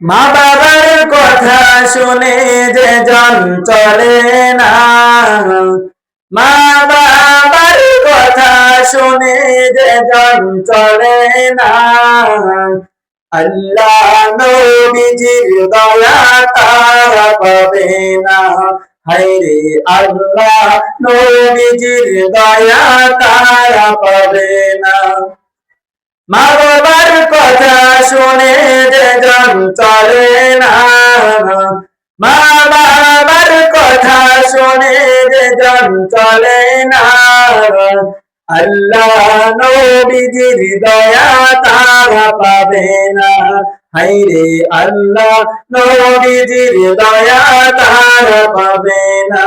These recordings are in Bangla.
মা বাবার কথা শুনে যে জন চলে না, মা বাবার কথা শুনে যে জন চলে না, আল্লাহ নবীজির দয়া তারা পাবে না। হায়রে আল্লাহ নবীজির দয়া তারা পাবে না। মা বাবার কথা শুনে যে জন চলে না, মা বাবার কথা শুনে যে জন চলে না, আল্লাহ নবীজির দয়া তারা পাবে না। হায়রে আল্লাহ নবীজির দয়া তারা পাবে না।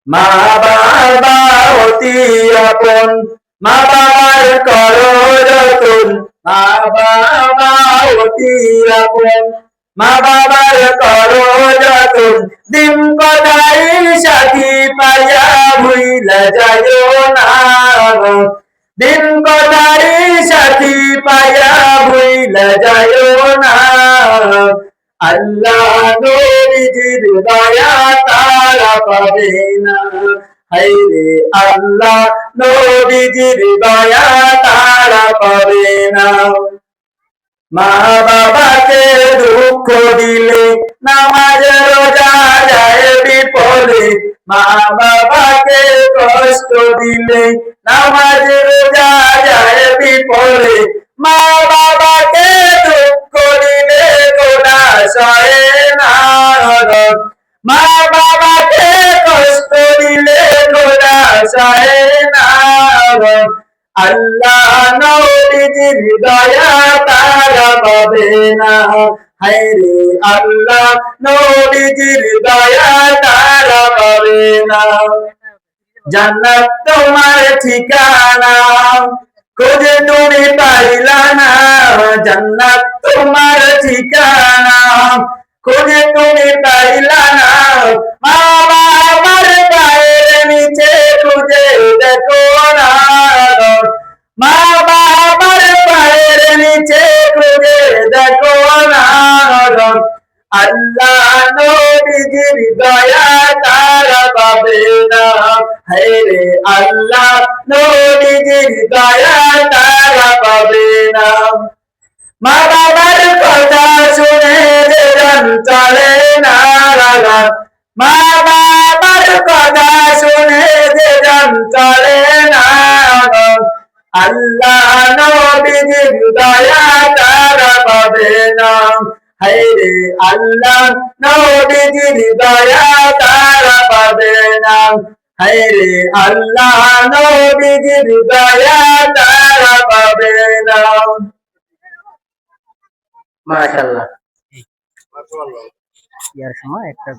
মা বাবা অতি আপন, মা বাবার করো যতন, মা বাবা অতি আপন, মা বাবার করো যতন, দিন কটাই সাথী পাইয়া ভুইলা যাইও না, দিন কটাই সাথী পাইয়া ভুইলা যাইও না, আল্লাহ নবীজির দয়া তারা পাবে না। হায়রে আল্লাহ নবীজির দয়া তারা পাবে না। মা বাবাকে দুঃখ দিলে নামাজ রোজা যায় বিফলে, মা বাবাকে কষ্ট দিলে নামাজ রোজা যায় বিফলে, মা বাবাকে দুঃখ দিলে গোনা সয়ে না, মা বাবাকে কষ্ট দিলে গোনা সয়ে না, আল্লাহ নবীজির দয়া তারা পাবে না। হায়রে আল্লাহ নবীজির দয়া তারা পাবে না। জান্নাত তোমার ঠিকানা খোঁজে তুমি পাইলা না, জান্নাত তোমার ঠিকানা খোঁজে তুমি পাইলা না, মা বাবার পায়ের নিচে খুঁজে দেখো না, মা বাবার পায়ের নিচে খুঁজে দেখো না, আল্লাহ নবীজির দয়া তারা পাবে না। হায়রে আল্লাহ নবীজির দয়া তারা পাবে না। মা বাবার কথা শুনে যে জন চলে না, মা বাবার কথা শুনে যে জন চলে না, আল্লাহ নবীজির দয়া তারা পাবে না। হায়রে আল্লাহ নবীজির দয়া তারা পাবে না। হায়রে আল্লাহ নবীজির দয়া তারা পাবে না। মাশাআল্লাহ। ইয়ার সময় একটা